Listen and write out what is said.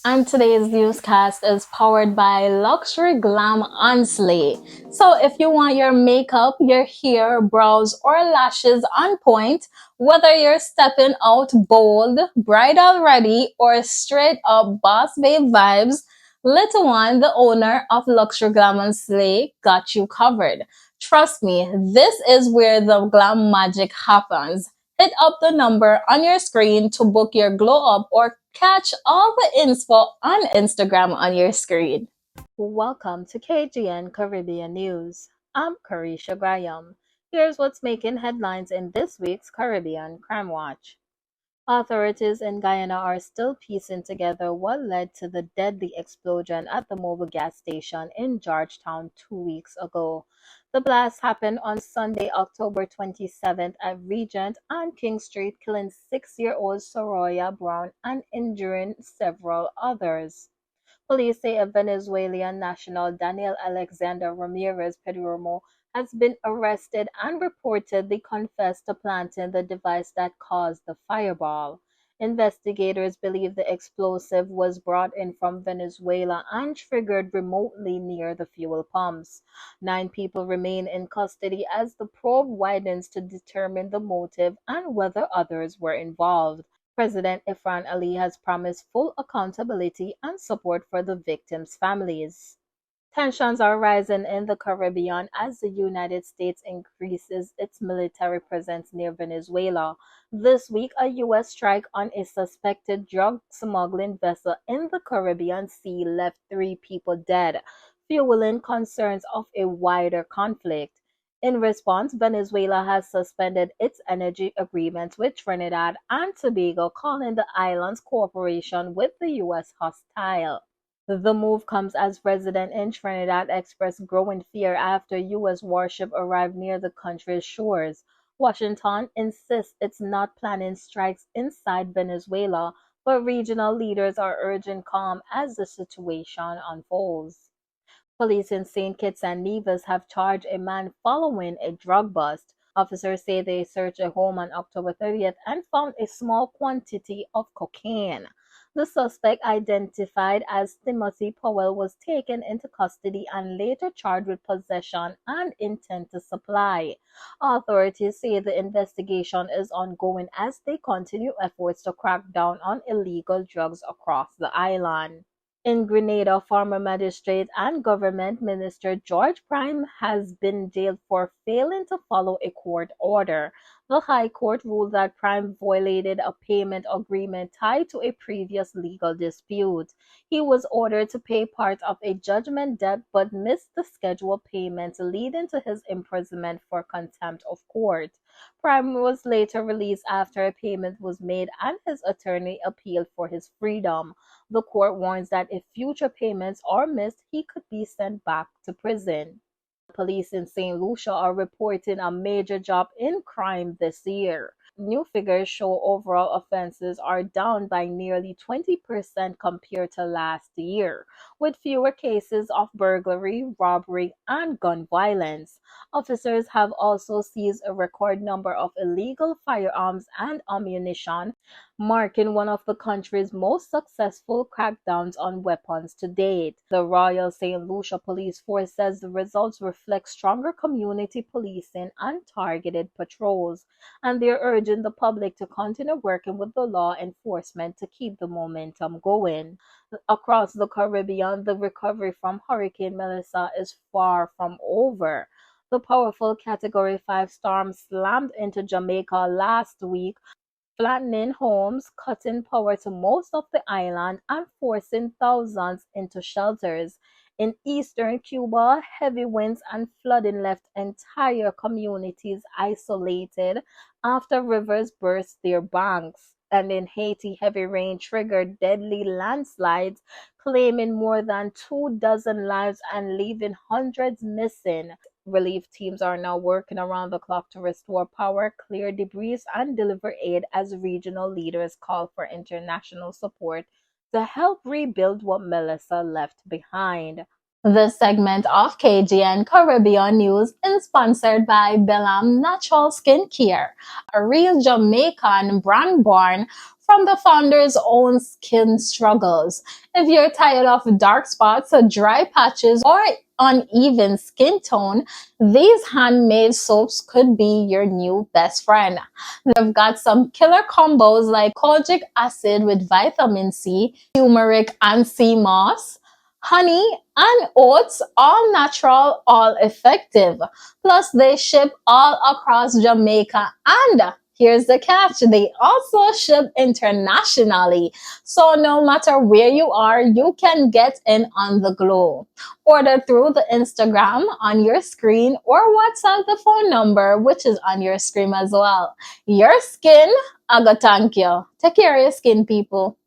And today's newscast is powered by Luxury Glam Onsley. So if you want your makeup, your hair, brows, or lashes on point, whether you're stepping out bold, bridal ready, or straight up boss babe vibes, Little One, the owner of Luxury Glam Onsley, got you covered. Trust me, this is where the glam magic happens. Hit up the number on your screen to book your glow up or catch all the info on Instagram on your screen. Welcome to KGN Caribbean News. I'm Karesha Graham. Here's what's making headlines in this week's Caribbean Crime Watch. Authorities in Guyana are still piecing together what led to the deadly explosion at the Mobil gas station in Georgetown 2 weeks ago. The blast happened on Sunday, October 27th at Regent and King Street, killing 6-year-old Soraya Brown and injuring several others. Police say a Venezuelan national, Daniel Alexander Ramirez Perdomo, has been arrested and reportedly confessed to planting the device that caused the fireball. Investigators believe the explosive was brought in from Venezuela and triggered remotely near the fuel pumps. 9 people remain in custody as the probe widens to determine the motive and whether others were involved. President Ifran Ali has promised full accountability and support for the victims' families. Tensions are rising in the Caribbean as the United States increases its military presence near Venezuela. This week, a U.S. strike on a suspected drug smuggling vessel in the Caribbean Sea left 3 people dead, fueling concerns of a wider conflict. In response, Venezuela has suspended its energy agreements with Trinidad and Tobago, calling the island's cooperation with the U.S. hostile. The move comes as residents in Trinidad express growing fear after U.S. warship arrived near the country's shores. Washington insists it's not planning strikes inside Venezuela, but regional leaders are urging calm as the situation unfolds. Police in Saint Kitts and Nevis have charged a man following a drug bust. Officers say they searched a home on October 30th and found a small quantity of cocaine. The suspect, identified as Timothy Powell, was taken into custody and later charged with possession and intent to supply. Authorities say the investigation is ongoing as they continue efforts to crack down on illegal drugs across the island. In Grenada, former magistrate and government minister George Prime has been jailed for failing to follow a court order. The High Court ruled that Prime violated a payment agreement tied to a previous legal dispute. He was ordered to pay part of a judgment debt but missed the scheduled payments, leading to his imprisonment for contempt of court. Prime was later released after a payment was made and his attorney appealed for his freedom. The court warns that if future payments are missed, he could be sent back to prison. Police in St. Lucia are reporting a major drop in crime this year. New figures show overall offenses are down by nearly 20% compared to last year, with fewer cases of burglary, robbery, and gun violence. Officers have also seized a record number of illegal firearms and ammunition, marking one of the country's most successful crackdowns on weapons to date. The Royal St. Lucia Police Force says the results reflect stronger community policing and targeted patrols, and they're urging the public to continue working with the law enforcement to keep the momentum going. Across the Caribbean, the recovery from Hurricane Melissa is far from over. The powerful Category 5 storm slammed into Jamaica last week, flattening homes, cutting power to most of the island, and forcing thousands into shelters. In eastern Cuba, heavy winds and flooding left entire communities isolated after rivers burst their banks. And in Haiti, heavy rain triggered deadly landslides, claiming more than 2 dozen lives and leaving hundreds missing. Relief teams are now working around the clock to restore power, clear debris, and deliver aid as regional leaders call for international support to help rebuild what Melissa left behind. This segment of KGN Caribbean News is sponsored by Bellam Natural Skincare, a real Jamaican brand born from the founder's own skin struggles. If you're tired of dark spots, dry patches, or uneven skin tone, these handmade soaps could be your new best friend. They've got some killer combos like kojic acid with vitamin C, turmeric and sea moss, honey and oats, all natural, all effective. Plus, they ship all across Jamaica, and here's the catch, they also ship internationally. So no matter where you are, you can get in on the glow. Order through the Instagram on your screen or WhatsApp the phone number, which is on your screen as well. Your skin, I go thank you. Take care of your skin, people.